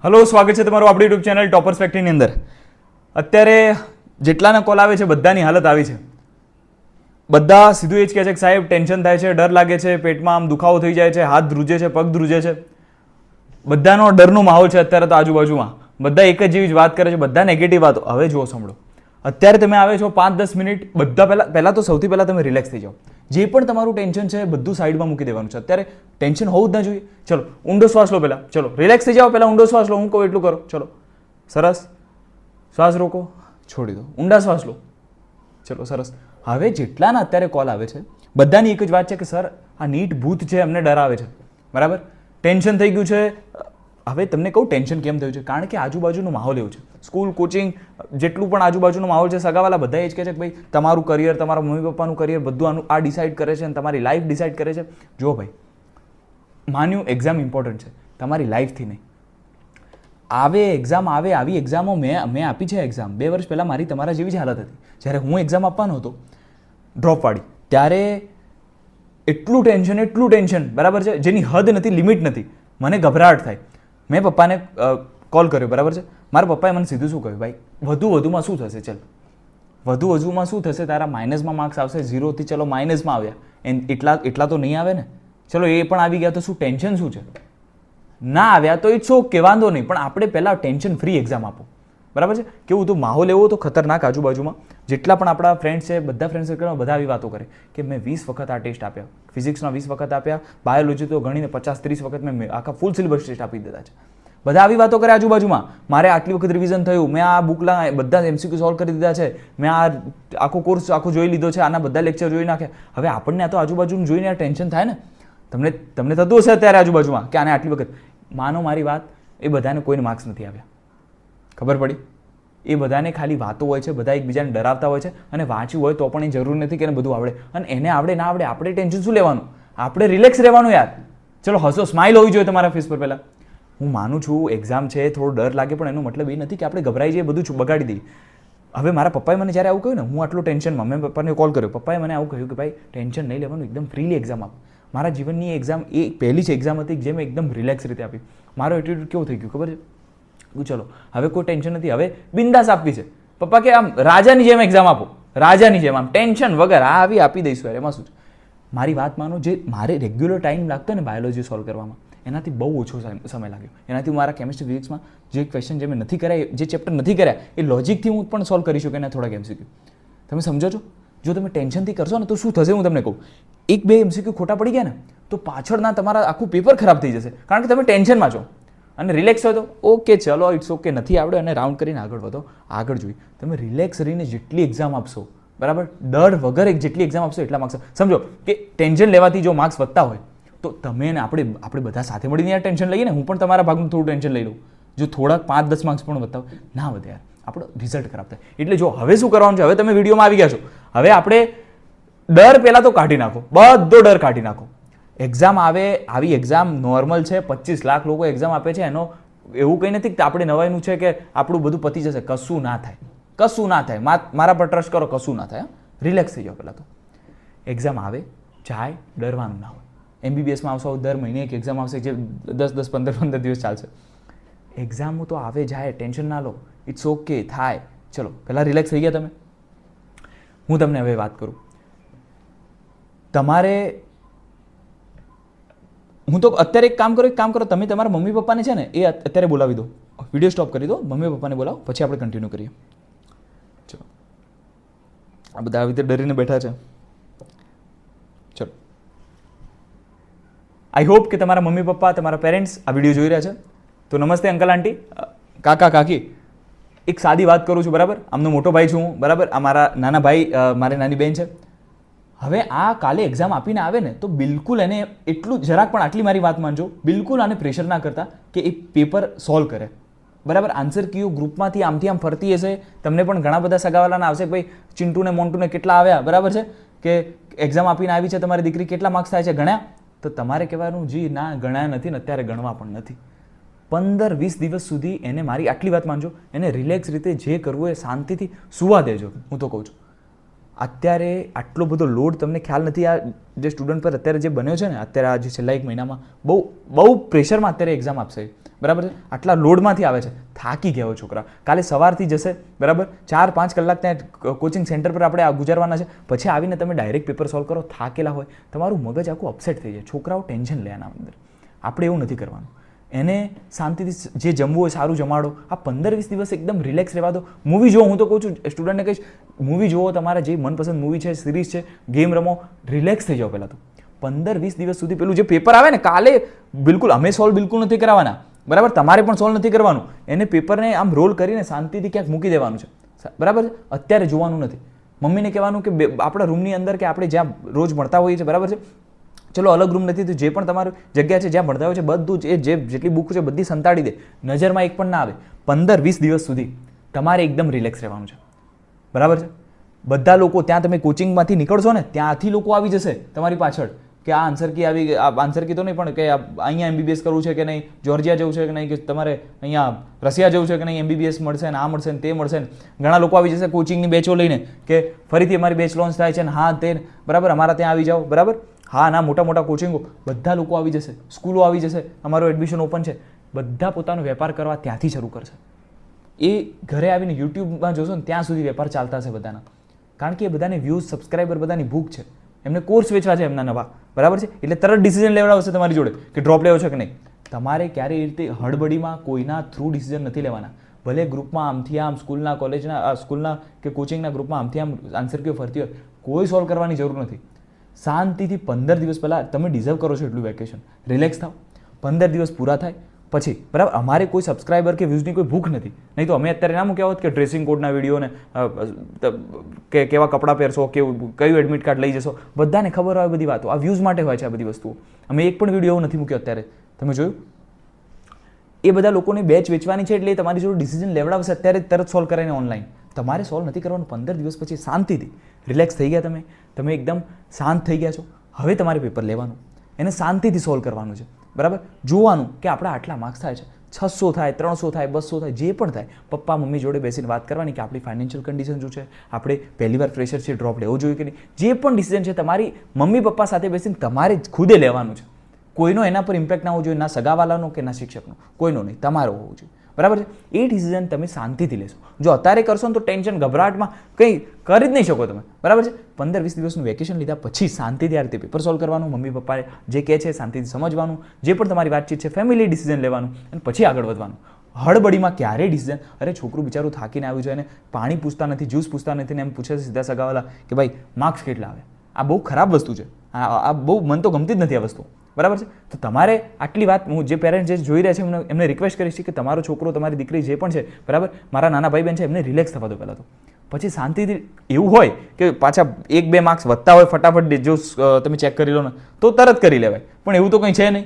Hello, સ્વાગત છે તમારું આપણી યુટ્યુબ ચેનલ ટોપર્સ ફેક્ટરીની અંદર. અત્યારે જેટલાના કોલ આવે છે બધાની હાલત આવી છે. બધા સીધું એ જ કહે છે કે સાહેબ ટેન્શન થાય છે, ડર લાગે છે, પેટમાં આમ દુખાવો થઈ જાય છે, હાથ ધ્રુજે છે, પગ ધ્રુજે છે. બધાનો ડરનો માહોલ છે અત્યારે તો આજુબાજુમાં. બધા એક જ જેવી જ વાત કરે છે, બધા નેગેટિવ વાતો. હવે જુઓ, સાંભળો. અત્યારે તમે આવે છો 5-10 મિનિટ, બધા પહેલાં તો સૌથી પહેલાં તમે રિલેક્સ થઈ જાઓ. જે પણ તમારું ટેન્શન છે બધું સાઈડમાં મૂકી દેવાનું છે. અત્યારે ટેન્શન હોવું જ ના જોઈએ. ચલો ઊંડો શ્વાસ લો પહેલાં. ચલો રિલેક્સ થઈ જાઓ. પહેલાં ઊંડો શ્વાસ લો. હું કહું એટલું કરો. ચલો સરસ. શ્વાસ રોકો, છોડી દો. ઊંડા શ્વાસ લો. ચલો સરસ. હવે જેટલાના અત્યારે કોલ આવે છે બધાની એક જ વાત છે કે સર આ નીટ ભૂત છે, અમને ડરાવે છે. બરાબર, ટેન્શન થઈ ગયું છે. હવે તમને કહું ટેન્શન કેમ થયું છે? કારણ કે આજુબાજુનો માહોલ એવું છે. સ્કૂલ, કોચિંગ, જેટલું પણ આજુબાજુનો માહોલ છે, સગાવાલા બધા એ જ કહે છે કે ભાઈ તમારું કરિયર, તમારા મમ્મી પપ્પાનું કરિયર બધું આનું આ ડિસાઇડ કરે છે અને તમારી લાઈફ ડિસાઇડ કરે છે. જો ભાઈ, માન્યું એક્ઝામ ઇમ્પોર્ટન્ટ છે, તમારી લાઈફથી નહીં. આવી એક્ઝામો મેં આપી છે. એક્ઝામ 2 વર્ષ પહેલાં મારી તમારા જેવી જ હાલત હતી. જ્યારે હું એક્ઝામ આપવાનો હતો ડ્રોપવાળી, ત્યારે એટલું ટેન્શન, બરાબર છે, જેની હદ નથી, લિમિટ નથી. મને ગભરાટ થાય. મેં પપ્પાને કોલ કર્યો, બરાબર છે. મારા પપ્પાએ મને સીધું શું કહ્યું, ભાઈ વધુમાં શું થશે? ચાલ વધુમાં શું થશે? તારા માઇનસમાં માર્ક્સ આવશે. 0થી ચલો માઇનસમાં આવ્યા, એટલા તો નહીં આવે ને. ચલો એ પણ આવી ગયા તો શું ટેન્શન શું છે? ના આવ્યા તો ઇટ્સ ઓકે, વાંધો નહીં. પણ આપણે પહેલાં ટેન્શન ફ્રી એક્ઝામ આપો, બરાબર છે. કેવું તો માહોલ એવો તો ખતરનાક આજુબાજુમાં. જેટલા પણ આપણા ફ્રેન્ડ્સ છે, બધા ફ્રેન્ડ સર્કલમાં બધા આવી વાતો કરે કે મેં 20 વખત આ ટેસ્ટ આપ્યા, ફિઝિક્સના 20 વખત આપ્યા, બાયોલોજી તો ગણીને 50-30 વખત મેં આખા ફૂલ સિલેબસ ટેસ્ટ આપી દીધા છે. બધા આવી વાતો કરે આજુબાજુમાં. મારે આટલી વખત રિવિઝન થયું, મેં આ બુકના બધા MCQ સોલ્વ કરી દીધા છે, મેં આ આખો કોર્સ આખો જોઈ લીધો છે, આના બધા લેક્ચર જોઈ નાખ્યા. હવે આપણને આ તો આજુબાજુનું જોઈને આ ટેન્શન થાય ને. તમને થતું હશે અત્યારે આજુબાજુમાં કે આને આટલી વખત. માનો મારી વાત, એ બધાને કોઈને માર્ક્સ નથી આવ્યા, ખબર પડી? એ બધાને ખાલી વાતો હોય છે, બધા એકબીજાને ડરાવતા હોય છે. અને વાંચ્યું હોય તો પણ એ જરૂર નથી કે એને બધું આવડે. અને એને આવડે ના આવડે, આપણે ટેન્શન શું લેવાનું? આપણે રિલેક્સ રહેવાનું યાર. ચલો હસો, સ્માઇલ હોવી જોઈએ તમારા ફેસ પર. પહેલાં હું માનું છું એક્ઝામ છે, થોડો ડર લાગે, પણ એનો મતલબ એ નથી કે આપણે ગભરાઈ જઈએ, બધું બગાડી દઈએ. હવે મારા પપ્પાએ મને જ્યારે આવું કહ્યું ને, હું આટલું ટેન્શનમાં, મેં પપ્પાને કોલ કર્યો. પપ્પાએ મને આવું કહ્યું કે ભાઈ ટેન્શન નહીં લેવાનું, એકદમ ફ્રીલી એક્ઝામ આપ. મારા જીવનની એક્ઝામ એ પહેલી જ એક્ઝામ હતી જે મેં એકદમ રિલેક્સ રીતે આપી. મારો એટીટ્યુડ કેવો થઈ ગયું ખબર છે? ચલો હવે કોઈ ટેન્શન નથી, હવે બિંદાસ આપવી છે. પપ્પા કે આમ રાજાની જેમ એક્ઝામ આપો, રાજાની જેમ, આમ ટેન્શન વગર આપી દઈશું. એમાં શું છે? મારી વાત માનો, જે મારે રેગ્યુલર ટાઈમ લાગતો ને બાયોલોજી સોલ્વ કરવામાં, એનાથી બહુ ઓછો સમય લાગ્યો. એનાથી મારા કેમિસ્ટ્રી ફિઝિક્સમાં જે ક્વેશ્ચન જે મેં નથી કર્યા, જે ચેપ્ટર નથી કર્યા, એ લોજિકથી હું પણ સોલ્વ કરી શકું. એના થોડાક MCQ તમે સમજો છો? જો તમે ટેન્શનથી કરશો ને તો શું થશે હું તમને કહું. 1-2 MCQ ખોટા પડી ગયા ને તો પાછળના તમારા આખું પેપર ખરાબ થઈ જશે, કારણ કે તમે ટેન્શનમાં છો. અને રિલેક્સ હોય તો ઓકે, ચલો ઇટ્સ ઓકે, નથી આવડે અને રાઉન્ડ કરીને આગળ વધો, આગળ જોઈએ. તમે રિલેક્સ રહીને જેટલી એક્ઝામ આપશો, બરાબર, ડર વગર જેટલી એક્ઝામ આપશો એટલા માર્ક્સ. સમજો કે ટેન્શન લેવાથી જો માર્ક્સ વધતા હોય તો તમે ને આપણે બધા સાથે મળીને યાર ટેન્શન લઈએ ને. હું પણ તમારા ભાગનું થોડું ટેન્શન લઈ લઉં. જો થોડાક 5-10 માર્ક્સ પણ વધતા હોય, ના વધે યાર, આપણો રિઝલ્ટ ખરાબ થાય. એટલે જો હવે શું કરવાનું છે, હવે તમે વિડીયોમાં આવી ગયા છો, હવે આપણે ડર પહેલાં તો કાઢી નાખો, બધો ડર કાઢી નાખો. એક્ઝામ આવે, આવી એક્ઝામ નોર્મલ છે. 25 લાખ લોકો એક્ઝામ આપે છે. એનો એવું કંઈ નથી કે આપણે નવાઈનું છે કે આપણું બધું પતી જશે. કશું ના થાય, કશું ના થાય. મારા પર ટ્રસ્ટ કરો, કશું ના થાય. રિલેક્સ થઈ જાઓ. પહેલાં તો એક્ઝામ આવે જાય, ડરવાનું ના હોય. MBBSમાં આવશો, દર મહિને એક એક્ઝામ આવશે જે 10-10, 15-15 દિવસ ચાલશે. એક્ઝામો તો આવે જાય, ટેન્શન ના લો, ઇટ્સ ઓકે, થાય. ચલો પહેલાં રિલેક્સ થઈ ગયા તમે. હું તમને હવે વાત કરું. હું તો અત્યારે એક કામ કરો, તમે તમારા મમ્મી પપ્પાને છે ને એ અત્યારે બોલાવી દો. વિડીયો સ્ટોપ કરી દો, મમ્મી પપ્પાને બોલાવો, પછી આપણે કન્ટિન્યુ કરીએ. ચલો, આ બધા આવી રીતે ડરીને બેઠા છે. ચલો, આઈ હોપ કે તમારા મમ્મી પપ્પા, તમારા પેરેન્ટ્સ આ વિડીયો જોઈ રહ્યા છે. તો નમસ્તે અંકલ, આંટી, કાકા, કાકી. એક સાદી વાત કરું છું, બરાબર. આમનો મોટો ભાઈ છું હું, બરાબર. આ મારા નાના ભાઈ, મારી નાની બહેન છે. હવે આ કાલે એક્ઝામ આપીને આવે ને તો બિલકુલ એને એટલું જરાક પણ, આટલી મારી વાત માનજો, બિલકુલ આને પ્રેશર ના કરતા કે એ પેપર સોલ્વ કરે, બરાબર. આન્સર કીઓ ગ્રુપમાંથી આમથી આમ ફરતી હશે. તમને પણ ઘણા બધા સગાવાલાના આવશે કે ભાઈ ચિંટુને મોન્ટુને કેટલા આવ્યા, બરાબર છે, કે એક્ઝામ આપીને આવી છે તમારી દીકરી, કેટલા માર્ક્સ થાય છે, ગણ્યા? તો તમારે કહેવાનું જી ના, ગણ્યા નથી ને અત્યારે ગણવા પણ નથી. 15-20 દિવસ સુધી એને, મારી આટલી વાત માનજો, એને રિલેક્સ રીતે જે કરવું એ શાંતિથી સુવા દેજો. હું તો કહું છું અત્યારે આટલો બધો લોડ તમને ખ્યાલ નથી. આ જે સ્ટુડન્ટ પર અત્યારે જે બન્યો છે ને, અત્યારે આ જે છેલ્લા 1 મહિનામાં બહુ પ્રેશરમાં અત્યારે એક્ઝામ આપશે. બરાબર છે, આટલા લોડમાંથી આવે છે, થાકી ગયા હોય છોકરા, કાલે સવારથી જશે, બરાબર, 4-5 કલાક ત્યાં કોચિંગ સેન્ટર પર આપણે ગુજારવાના છે, પછી આવીને તમે ડાયરેક્ટ પેપર સોલ્વ કરો, થાકેલા હોય, તમારું મગજ આખું અપસેટ થઈ જાય, છોકરાઓ ટેન્શન લે આના અંદર. આપણે એવું નથી કરવાનું. એને શાંતિથી જે જમવું હોય સારું જમાડો. આ 15-20 દિવસ એકદમ રિલેક્સ રહેવા દો. મૂવી જુઓ, હું તો કહું છું સ્ટુડન્ટને કહીશ, મૂવી જુઓ, તમારા જે મનપસંદ મૂવી છે, સિરીઝ છે, ગેમ રમો, રિલેક્સ થઈ જાઓ. પહેલાં તો 15-20 દિવસ સુધી પેલું જે પેપર આવે ને કાલે, બિલકુલ અમે સોલ્વ બિલકુલ નથી કરાવવાના, બરાબર, તમારે પણ સોલ્વ નથી કરવાનું. એને પેપરને આમ રોલ કરીને શાંતિથી ક્યાંક મૂકી દેવાનું છે, બરાબર છે. અત્યારે જોવાનું નથી. મમ્મીને કહેવાનું કે આપણા રૂમની અંદર કે આપણે જ્યાં રોજ મળતા હોઈએ છીએ, બરાબર છે, ચલો અલગ રૂમ નથી તો જે પણ તમારી જગ્યા છે જ્યાં ભણતા હોય છે બધું જ જે જેટલી બુક છે બધી સંતાડી દે, નજરમાં એક પણ ના આવે. 15-20 દિવસ સુધી તમારે એકદમ રિલેક્સ રહેવાનું છે, બરાબર છે. બધા લોકો ત્યાં તમે કોચિંગમાંથી નીકળશો ને ત્યાંથી લોકો આવી જશે તમારી પાછળ કે આ આન્સર કી આવી, આ આન્સર કી તો નહીં પણ કે અહીંયા MBBS કરવું છે કે નહીં, જોર્જિયા જવું છે કે નહીં, કે તમારે અહીંયા રશિયા જવું છે કે નહીં, MBBS મળશે ને આ મળશે ને તે મળશે ને. ઘણા લોકો આવી જશે કોચિંગની બેચો લઈને કે ફરીથી અમારી બેચ લોન્ચ થાય છે ને હા તે, બરાબર, અમારા ત્યાં આવી જાઓ, બરાબર. હા ના, મોટા મોટા કોચિંગો, બધા લોકો આવી જશે, સ્કૂલો આવી જશે, અમારો એડમિશન ઓપન છે, બધા પોતાનો વેપાર કરવા ત્યાંથી શરૂ કરશે. એ ઘરે આવીને યુટ્યુબમાં જોશો ને ત્યાં સુધી વેપાર ચાલતા હશે બધાના, કારણ કે એ બધાને વ્યૂઝ, સબસ્ક્રાઈબર બધાની ભૂખ છે, એમને કોર્સ વેચવા છે એમના નવા, બરાબર છે. એટલે તરત ડિસિઝન લેવડાવશે તમારી જોડે કે ડ્રોપ લેવો છે કે નહીં. તમારે ક્યારેય એ રીતે હળબડીમાં કોઈના થ્રુ ડિસિઝન નથી લેવાના. ભલે ગ્રુપમાં આમથી આમ, સ્કૂલના કોલેજના સ્કૂલના કે કોચિંગના ગ્રુપમાં આમથી આમ આન્સર કયો ફરતી હોય, કોઈ સોલ્વ કરવાની જરૂર નથી. શાંતિથી 15 દિવસ પહેલાં તમે ડિઝર્વ કરો છો એટલું વેકેશન, રિલેક્સ થાઓ. 15 દિવસ પૂરા થાય પછી, બરાબર, અમારે કોઈ સબસ્ક્રાઈબર કે વ્યૂઝની કોઈ ભૂખ નથી. નહીં તો અમે અત્યારે ના મૂક્યા હોત કે ડ્રેસિંગ કોડના વિડીયોને કે કેવા કપડાં પહેરશો, કેવું કયું એડમિટ કાર્ડ લઈ જશો, બધાને ખબર હોય બધી વાતો. આ વ્યૂઝ માટે હોય છે આ બધી વસ્તુઓ. અમે એક પણ વિડીયો નથી મૂક્યો અત્યારે, તમે જોયું. એ બધા લોકોને બેચ વેચવાની છે એટલે તમારી જોડે ડિસિઝન લેવડાવશે અત્યારે તરત સોલ્વ કરાવીને ઓનલાઈન. તમારે સોલ્વ નથી કરવાનું. 15 દિવસ પછી શાંતિથી રિલેક્સ થઈ ગયા, તમે એકદમ શાંત થઈ ગયા છો. હવે તમારે પેપર લેવાનું, એને શાંતિથી સોલ્વ કરવાનું છે, બરાબર. જોવાનું કે આપણા આટલા માર્ક્સ થાય છે, 600 થાય, 300 થાય, 200 થાય, જે પણ થાય, પપ્પા મમ્મી જોડે બેસીને વાત કરવાની કે આપણી ફાઇનાન્શિયલ કન્ડિશન શું છે, આપણે પહેલીવાર ફ્રેશર છે, ડ્રોપ લેવો જોઈએ કે નહીં, જે પણ ડિસિઝન છે તમારી મમ્મી પપ્પા સાથે બેસીને તમારે જ ખુદે લેવાનું છે. કોઈનો એના પર ઇમ્પેક્ટ ના હોવો જોઈએ, ના સગાવાલાનો કે ના શિક્ષકનો, કોઈનો નહીં, તમારો હોવો જોઈએ, બરાબર છે. એ ડિસિઝન તમે શાંતિથી લેશો. જો અત્યારે કરશો ને તો ટેન્શન, ગભરાટમાં કંઈ કરી જ નહીં શકો તમે, બરાબર છે. 15-20 દિવસનું વેકેશન લીધા પછી શાંતિથી આ રીતે પેપર સોલ્વ કરવાનું, મમ્મી પપ્પાએ જે કહે છે શાંતિથી સમજવાનું, જે પણ તમારી વાતચીત છે ફેમિલી ડિસિઝન લેવાનું અને પછી આગળ વધવાનું. હળબડીમાં ક્યારેય ડિસિઝન, અરે છોકરું બિચારું થાકીને આવ્યું છે અને પાણી પૂછતા નથી, જ્યુસ પૂછતા નથી ને એમ પૂછે છે સીધા સગાવાલા કે ભાઈ માર્ક્સ કેટલા આવે. આ બહુ ખરાબ વસ્તુ છે, આ બહુ મન તો ગમતી જ નથી આ વસ્તુ, બરાબર છે. તો તમારે આટલી વાત, હું જે પેરેન્ટ જે જોઈ રહ્યા છે એમને રિક્વેસ્ટ કરીશ કે તમારો છોકરો, તમારી દીકરી જે પણ છે, બરાબર, મારા નાના ભાઈ બહેન છે, એમને રિલેક્સ થવા દો પહેલાં તો. પછી શાંતિથી એવું હોય કે પાછા 1-2 માર્ક્સ વધતા હોય ફટાફટ જો તમે ચેક કરી લો ને તો તરત કરી લેવાય, પણ એવું તો કંઈ છે નહીં,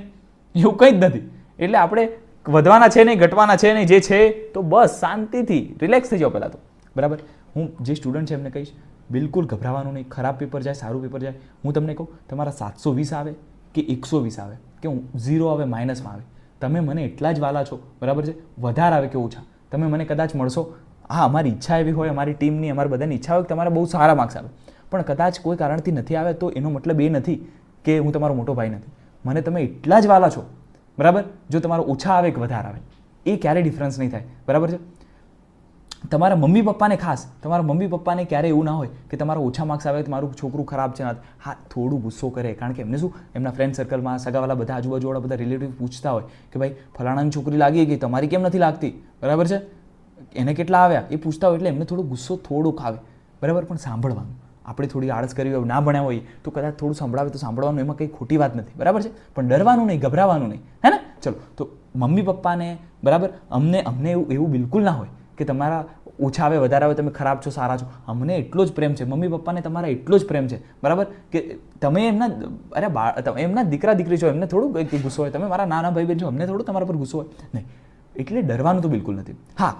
એવું કંઈ જ નથી. એટલે આપણે વધવાના છે નહીં, ઘટવાના છે નહીં, જે છે તો બસ શાંતિથી રિલેક્સ થઈ જાઓ પહેલાં તો, બરાબર. હું જે સ્ટુડન્ટ છે એમને કહીશ બિલકુલ ગભરાવાનું નહીં. ખરાબ પેપર જાય, સારું પેપર જાય, હું તમને કહું તમારા 720 આવે કે 120 આવે કે 0 આવે, માઇનસમાં આવે, તમે મને એટલા જ વાલા છો, બરાબર છે. વધારે આવે કે ઓછા, તમે મને કદાચ મળશો. હા, અમારી ઈચ્છા એવી હોય, અમારી ટીમની, અમારી બધાની ઈચ્છા હોય કે તમારા બહુ સારા માર્ક્સ આવે, પણ કદાચ કોઈ કારણથી નથી આવે તો એનો મતલબ એ નથી કે હું તમારો મોટો ભાઈ નથી. મને તમે એટલા જ વાલા છો, બરાબર. જો તમારો ઓછા આવે કે વધારે આવે એ ક્યારેય ડિફરન્સ નહીં થાય, બરાબર છે. તમારા મમ્મી પપ્પાને ખાસ, તમારા મમ્મી પપ્પાને ક્યારેય એવું ના હોય કે તમારા ઓછા માર્ક્સ આવે તો મારું છોકરું ખરાબ છે. હા, થોડું ગુસ્સો કરે, કારણ કે એમને શું, એમના ફ્રેન્ડ સર્કલમાં સગાવાલા બધા આજુબાજુવાળા બધા રિલેટિવ પૂછતા હોય કે ભાઈ ફલાણાની છોકરી લાગી ગઈ, તમારી કેમ નથી લાગતી, બરાબર છે, એને કેટલા આવ્યા એ પૂછતા હોય, એટલે એમને થોડો ગુસ્સો થોડોક આવે, બરાબર. પણ સાંભળવાનું, આપણે થોડી આળસ કરી હોય, ના ભણ્યા હોય તો કદાચ થોડું સંભળાવે તો સાંભળવાનું, એમાં કંઈ ખોટી વાત નથી, બરાબર છે. પણ ડરવાનું નહીં, ગભરાવાનું નહીં, હે ને. ચલો, તો મમ્મી પપ્પાને, બરાબર, અમને એવું બિલકુલ ના હોય કે તમારા ઓછા આવે વધારે આવે તમે ખરાબ છો સારા છો. અમને એટલો જ પ્રેમ છે, મમ્મી પપ્પાને તમારા એટલો જ પ્રેમ છે, બરાબર, કે તમે એમના, અરે એમના દીકરા દીકરી છો, એમને થોડું કંઈક ગુસ્સો હોય, તમે મારા નાના ભાઈ બહેન છો, અમને થોડું તમારા પર ગુસ્સો હોય નહીં. એટલે ડરવાનું તો બિલકુલ નથી. હા,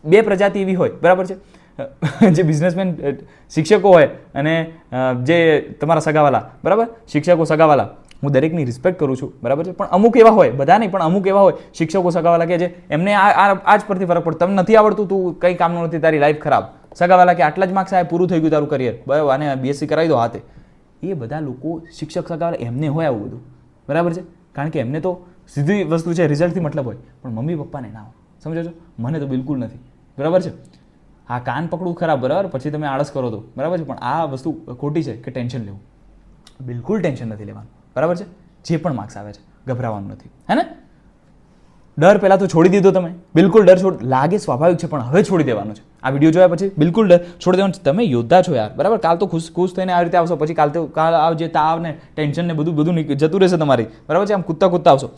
2 પ્રજાતિ એવી હોય, બરાબર છે, જે બિઝનેસમેન શિક્ષકો હોય અને જે તમારા સગાવાલા, બરાબર, શિક્ષકો સગાવાલા. હું દરેકની રિસ્પેક્ટ કરું છું, બરાબર છે, પણ અમુક એવા હોય, બધા નહીં પણ અમુક એવા હોય શિક્ષકો સગાવાલા કે જે એમને આ જ પરથી ફરક પડે, તમને નથી આવડતું, તું કંઈ કામનું નથી, તારી લાઈફ ખરાબ. સગાવાલા કે આટલા જ માર્ક્સ આવે, પૂરું થઈ ગયું તારું કરિયર, બરાબર, આને BSc કરાવી દો હાથે. એ બધા લોકો શિક્ષક સગાવાલા એમને હોય આવું બધું, બરાબર છે, કારણ કે એમને તો સીધી વસ્તુ છે, રિઝલ્ટથી મતલબ હોય, પણ મમ્મી પપ્પાને ના હોય. સમજો છો? મને તો બિલકુલ નથી. બરાબર છે? હા, કાન પકડવું ખરાબ, બરાબર, પછી તમે આળસ કરો તો બરાબર છે, પણ આ વસ્તુ ખોટી છે કે ટેન્શન લેવું. બિલકુલ ટેન્શન નથી લેવાનું. બરાબર છે? જે પણ માર્ક્સ આવે છે ગભરાવાનું નથી. હે ને? ડર પહેલાં તો છોડી દીધો તમે. બિલકુલ ડર લાગે સ્વાભાવિક છે, પણ હવે છોડી દેવાનું છે. આ વિડીયો જોયા પછી બિલકુલ ડર છોડી દેવાનું છે. તમે યોદ્ધા છો યાર. બરાબર? કાલ તો ખુશ થઈને આવી રીતે આવશો, પછી કાલ આવજે તાવ ને ટેન્શન ને બધું જતું રહેશે તમારી. બરાબર છે? આમ કૂદતા આવશો.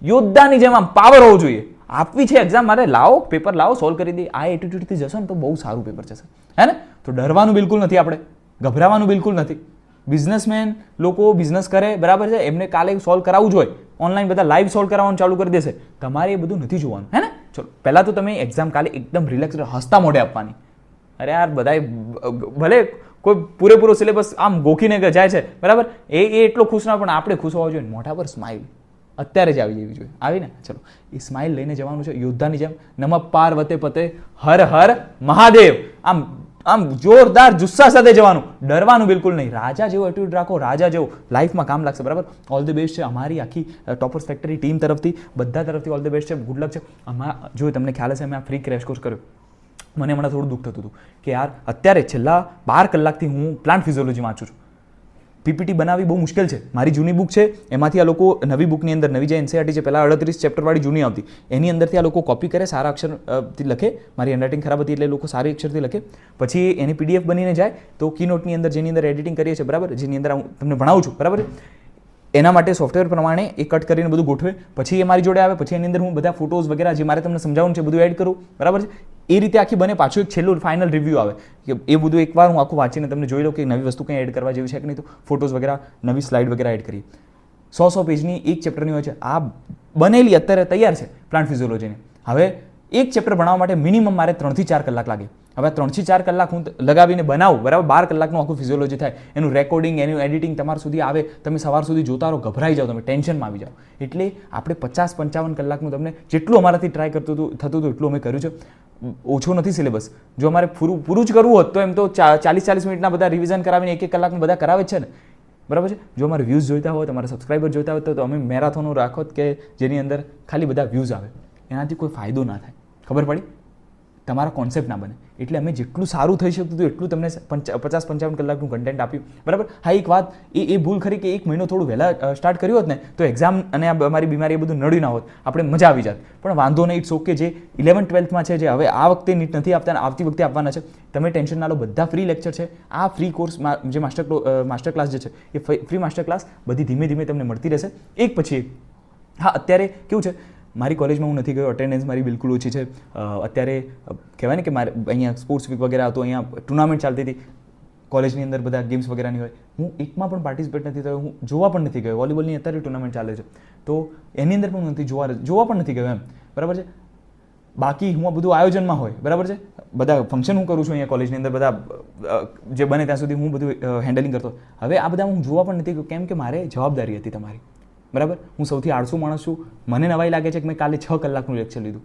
યોદ્ધાની જેમ આમ પાવર હોવો જોઈએ. આપવી છે એક્ઝામ, મારે લાવો પેપર લાવો, સોલ્વ કરી દે. આ એટીટ્યુડથી જશો ને તો બહુ સારું પેપર જશે. હે ને? તો ડરવાનું બિલકુલ નથી, આપણે ગભરાવાનું બિલકુલ નથી. બિઝનેસમેન લોકો બિઝનેસ કરે, બરાબર છે, એમને કાલે સોલ્વ કરાવવું જ હોય, ઓનલાઈન બધા લાઈવ સોલ્વ કરાવવાનું ચાલુ કરી દેશે. તમારે એ બધું નથી જોવાનું. હે ને? ચલો, પહેલાં તો તમે એક્ઝામ કાલે એકદમ રિલેક્સ હસતા મોઢે આપવાની. અરે યાર, બધાય ભલે કોઈ પૂરેપૂરો સિલેબસ આમ ગોખીને જાય છે, બરાબર, એ એટલો ખુશ ના, પણ આપણે ખુશ હોવા જોઈએ. મોઢા પર સ્માઇલ અત્યારે જ આવી જવી જોઈએ. આવીને ચલો, એ સ્માઇલ લઈને જવાનું છે યોદ્ધાની જેમ. નમઃ પાર્વતે પતે હર હર મહાદેવ. આમ જોરદાર જુસ્સા સાથે જવાનું, ડરવાનું બિલકુલ નહીં. રાજા જેવો એટીટ્યુડ રાખો, રાજા જેવો, લાઈફમાં કામ લાગશે. બરાબર? ઓલ ધ બેસ્ટ છે અમારી આખી ટોપર્સ ફેક્ટરી ટીમ તરફથી, બધા તરફથી ઓલ ધ બેસ્ટ છે. ગુડ લક છે. જો તમને ખ્યાલ હશે, મેં આ ફ્રી ક્રેશ કોર્સ કર્યો. મને હમણાં થોડું દુઃખ થતું હતું કે યાર, અત્યારે છેલ્લા 12 કલાકથી હું પ્લાન્ટ ફિઝિયોલોજી વાંચું છું. પીપીટી બનાવવી બહુ મુશ્કેલ છે. મારી જૂની બુક છે, એમાંથી આ લોકો નવી બુકની અંદર, નવી જે એનસીઆરટી છે, પહેલાં 38 ચેપ્ટરવાળી જૂની આવતી, એની અંદરથી આ લોકો કોપી કરે, સારા અક્ષરથી લખે. મારી હેન્ડરાઇટિંગ ખરાબ હતી એટલે લોકો સારી અક્ષરથી લખે, પછી એની પીડીએફ બનીને જાય. તો કીનોટની અંદર, જેની અંદર એડિટિંગ કરીએ છીએ, બરાબર, જેની અંદર હું તમને ભણાવું છું, બરાબર, એના માટે સોફ્ટવેર પ્રમાણે એ કટ કરીને બધું ગોઠવે, પછી એ મારી જોડે આવે, પછી એની અંદર હું બધા ફોટોઝ વગેરે જે મારે તમને સમજાવવાનું છે બધું એડ કરું. બરાબર છે? એ રીતે આખી બને. પાછું એક છેલ્લું ફાઇનલ રિવ્યૂ આવે કે એ બધું એકવાર હું આખું વાંચીને તમને જોઈ લઉં કે નવી વસ્તુ કંઈ એડ કરવા જેવી છે કે નહીં, તો ફોટોઝ વગેરે, નવી સ્લાઇડ વગેરે એડ કરીએ. 100 પેજની એક ચેપ્ટરની હોય છે. આ બનેલી અત્યારે તૈયાર છે પ્લાન્ટ ફિઝિયોલોજીની. હવે એક ચેપ્ટર ભણાવવા માટે મિનિમમ મારે 3 થી 4 કલાક લાગે. હવે 3 થી 4 કલાક હું લગાવીને બનાવું, બરાબર, 12 કલાકનું આખું ફિઝિયોલોજી થાય. એનું રેકોર્ડિંગ, એનું એડિટિંગ તમારા સુધી આવે, તમે સવાર સુધી જોતા રહો, ગભરાઈ જાઓ, તમે ટેન્શનમાં આવી જાઓ. એટલે આપણે 50-55 કલાકનું તમને જેટલું અમારાથી ટ્રાય થતું હતું એટલું અમે કર્યું છે. ઓછો નથી સિલેબસ. જો અમારે પૂરું જ કરવું હોત તો એમ તો 40 મિનિટના બધા રિવિઝન કરાવીને 1 કલાકનું બધા કરાવે જ છે ને. બરાબર છે? જો અમારે વ્યૂઝ જોઈતા હોય, તમારા સબસ્ક્રાઈબર જોઈતા હોય, તો અમે મેરાથોનો રાખો કે જેની અંદર ખાલી બધા વ્યૂઝ આવે. એનાથી કોઈ ફાયદો ના થાય. ખબર પડી? તમારા કોન્સેપ્ટ ના બને. એટલે અમે જેટલું સારું થઈ શકતું હતું એટલું તમને 50-55 કલાકનું કન્ટેન્ટ આપ્યું. બરાબર? હા, એક વાત એ ભૂલ ખરી કે 1 મહિનો થોડું વહેલા સ્ટાર્ટ કર્યું હોત ને, તો એક્ઝામ અને અમારી બીમારી એ બધું નડ્યું ના હોત, આપણે મજા આવી જાત. પણ વાંધો નહીં, ઇટ્સ ઓકે. જે 11th-12thમાં છે, જે હવે આ વખતે નીટ નથી આપતા, આવતી વખતે આપવાના છે, તમે ટેન્શન ના લો. બધા ફ્રી લેક્ચર છે. આ ફ્રી કોર્સમાં જે માસ્ટર ક્લાસ જે છે, એ ફ્રી માસ્ટર ક્લાસ બધી ધીમે ધીમે તમને મળતી રહેશે, એક પછી એક. હા, અત્યારે કેવું છે, મારી કોલેજમાં હું નથી ગયો, અટેન્ડન્સ મારી બિલકુલ ઓછી છે. અત્યારે કહેવાય ને કે મારે અહીંયા સ્પોર્ટ્સ વીક વગેરે હતો, અહીંયા ટુર્નામેન્ટ ચાલતી હતી કોલેજની અંદર, બધા ગેમ્સ વગેરેની હોય. હું એકમાં પણ પાર્ટિસિપેટ નથી થયો, હું જોવા પણ નથી ગયો. વોલીબોલની અત્યારે ટુર્નામેન્ટ ચાલે છે, તો એની અંદર પણ નથી જોવા પણ નથી ગયો એમ. બરાબર છે? બાકી હું આ બધું આયોજનમાં હોય, બરાબર છે, બધા ફંક્શન હું કરું છું અહીંયા કોલેજની અંદર, બધા જે બને ત્યાં સુધી હું બધું હેન્ડલિંગ કરતો. હવે આ બધા હું જોવા પણ નથી ગયો, કેમ કે મારે જવાબદારી હતી તમારી. બરાબર? હું સૌથી આળસુ માણસ છું. મને નવાઈ લાગે છે કે મેં કાલે 6 કલાકનું લેક્ચર લીધું.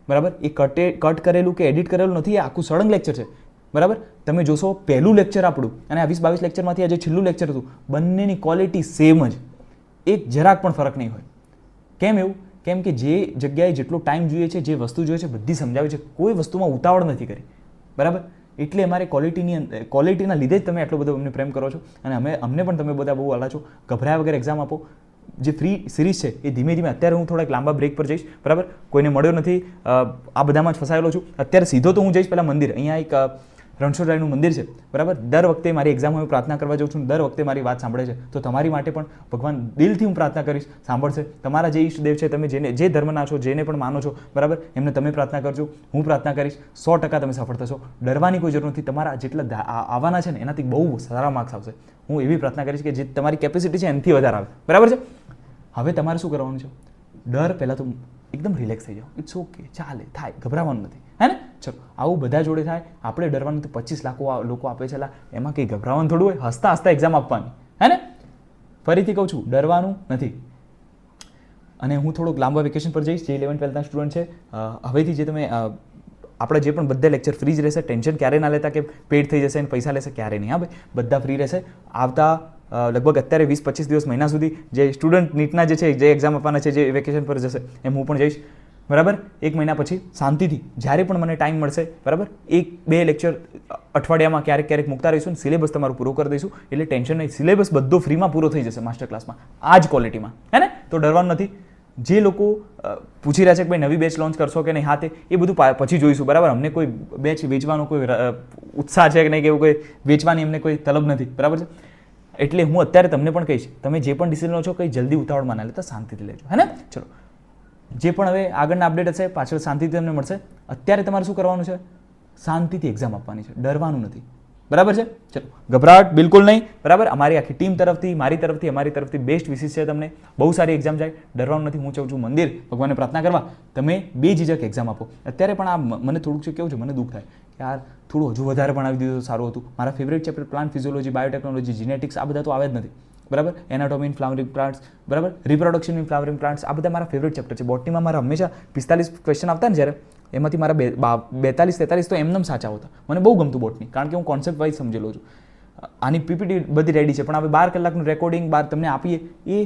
બરાબર? એ કટ કરેલું કે એડિટ કરેલું નથી, એ આખું સળંગ લેક્ચર છે. બરાબર? તમે જોશો પહેલું લેક્ચર આપણું અને આ 20-22 લેક્ચરમાંથી આજે છેલ્લું લેક્ચર હતું, બંનેની ક્વોલિટી સેમ જ, એક જરાક પણ ફરક નહીં હોય. કેમ એવું? કેમ કે જે જગ્યાએ જેટલો ટાઈમ જોઈએ છે, જે વસ્તુ જોઈએ છે, બધી સમજાવી છે. કોઈ વસ્તુમાં ઉતાવળ નથી કરી. બરાબર? એટલે અમારે ક્વોલિટીના લીધે જ તમે આટલો બધો અમને પ્રેમ કરો છો. અને અમને પણ તમે બધા બહુ વાલા છો. ગભરાયા વગર એક્ઝામ આપો. જે ફ્રી સિરીઝ છે એ ધીમે ધીમે, અત્યારે હું થોડાક લાંબા બ્રેક પર જઈશ. બરાબર? કોઈને મળ્યો નથી, આ બધામાં જ ફસાયેલો છું. અત્યારે સીધો તો હું જઈશ પહેલાં મંદિર. અહીંયા એક રણછોડરાયનું મંદિર છે. બરાબર? દર વખતે મારી એક્ઝામ હું પ્રાર્થના કરવા જાઉં છું, દર વખતે મારી વાત સાંભળે છે. તો તમારી માટે પણ ભગવાન દિલથી હું પ્રાર્થના કરીશ, સાંભળશે. તમારા જે ઈષ્ટદેવ છે, તમે જે ધર્મના છો, જેને પણ માનો છો, બરાબર, એમને તમે પ્રાર્થના કરજો, હું પ્રાર્થના કરીશ. 100% તમે સફળ થશો. ડરવાની કોઈ જરૂર નથી. તમારા જેટલા આવવાના છે ને, એનાથી બહુ સારા માર્ક્સ આવશે. હું એવી પ્રાર્થના કરીશ કે જે તમારી કેપેસિટી છે એનાથી વધારે આવે. બરાબર છે? હવે તમારે શું કરવાનું છે? ડર પહેલાં તો એકદમ રિલેક્સ થઈ જાઓ. ઇટ્સ ઓકે, ચાલે, થાય, ગભરાવાનું નથી. હે ને? ચલો, આવું બધા જોડે થાય. આપણે ડરવાનું તો 25 લાખ લોકો આપે છે, એમાં કંઈ ગભરાવાનું થોડું હોય. હસતા હસતા એક્ઝામ આપવાની. હે ને? ફરીથી કહું છું, ડરવાનું નથી. અને હું થોડુંક લાંબા વેકેશન પર જઈશ. જે 11th-12thના સ્ટુડન્ટ છે, હવેથી જે તમે આપણે જે પણ બધા લેક્ચર ફ્રી જ રહેશે. ટેન્શન ક્યારે ના લેતા કે પેડ થઈ જશે અને પૈસા લેશે, ક્યારે નહીં. હા ભાઈ, બધા ફ્રી રહેશે. આવતા લગભગ અત્યારે 20-25 દિવસ મહિના સુધી જે સ્ટુડન્ટ નીટના જે છે જે એક્ઝામ આપવાના છે જે વેકેશન પર જશે એમ હું પણ જઈશ, બરાબર. 1 મહિના પછી શાંતિથી જ્યારે પણ મને ટાઈમ મળશે, બરાબર, 1-2 લેક્ચર અઠવાડિયામાં ક્યારેક મૂકતા રહીશું. સિલેબસ તમારું પૂરો કરી દઈશું, એટલે ટેન્શન નહીં. સિલેબસ બધો ફ્રીમાં પૂરો થઈ જશે માસ્ટર ક્લાસમાં, આ જ ક્વોલિટીમાં, હે ને? તો ડરવાનું નથી. જે લોકો પૂછી રહ્યા છે કે ભાઈ નવી બેચ લોન્ચ કરશો કે નહીં, હા તે એ બધું પછી જોઈશું, બરાબર. અમને કોઈ બેચ વેચવાનો કોઈ ઉત્સાહ છે કે નહીં, કે એવું કોઈ વેચવાની અમને કોઈ તલબ નથી, બરાબર છે. એટલે હું અત્યારે તમને પણ કહીશ, તમે જે પણ ડિસિઝન લો છો કંઈ જલ્દી ઉતાવળમાં ના લેતા, શાંતિથી લેજો, હે ને? ચલો, જે પણ હવે આગળના અપડેટ હશે પાછળ શાંતિથી તમને મળશે. અત્યારે તમારે શું કરવાનું છે? શાંતિથી એક્ઝામ આપવાની છે, ડરવાનું નથી, બરાબર છે. ચલો, ગભરાટ બિલકુલ નહીં, બરાબર. અમારી આખી ટીમ તરફથી, મારી તરફથી બેસ્ટ વિશિસ છે તમને. બહુ સારી એક્ઝામ જાય, ડરવાનું નથી. હું ચાહું છું મંદિર ભગવાનને પ્રાર્થના કરવા, તમે બેઝિજક એક્ઝામ આપો. અત્યારે પણ આ મને થોડુંક છે કેવું છે, મને દુઃખ થાય કે યાર થોડું હજુ વધારે ભણાવી દીધું તો સારું હતું. મારા favourite chapter plant physiology, biotechnology, genetics આ બધા તો આવે જ નથી, બરાબર. એનાટોમી ઇન ફ્લાવરિંગ પ્લાન્ટ્સ, બરાબર, રિપ્રોડક્શન ઇન ફ્લાવરિંગ પ્લાન્ટ્સ, આ બધા મારા ફેવરેટ ચેપ્ટર છે. બોટનીમાં મારા હંમેશા 45 ક્વેશ્ચન આવતા ને જ્યારે, એમાંથી મારા 42-43 તો એમનેમ સાચા હોતા. મને બહુ ગમતું બોટની, કારણ કે હું કોન્સેપ્ટ વાઇઝ સમજેલો છું. આની પીપીટી બધી રેડી છે, પણ હવે 12 કલાકનું રેકોર્ડિંગ તમને આપીએ એ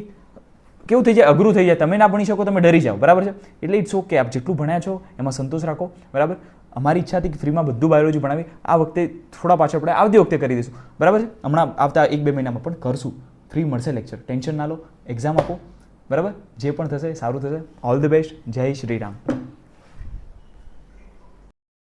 કેવું થઈ જાય, અઘરું થઈ જાય. તમે ના ભણી શકો, તમે ડરી જાઓ, બરાબર છે. એટલે ઇટ્સ ઓકે, આપ જેટલું ભણ્યા છો એમાં સંતોષ રાખો, બરાબર. અમારી ઈચ્છા હતી કે ફ્રીમાં બધું બાયોલોજી ભણાવી. આ વખતે થોડા પાછળ પડે, આવતી વખતે કરી દઈશું, બરાબર છે. હમણાં આવતા 1-2 મહિનામાં પણ કરશું, ફ્રી મળશે લેક્ચર. ટેન્શન ના લો, એક્ઝામ આપો, બરાબર. જે પણ થશે સારું થશે. All the best. જય શ્રી રામ.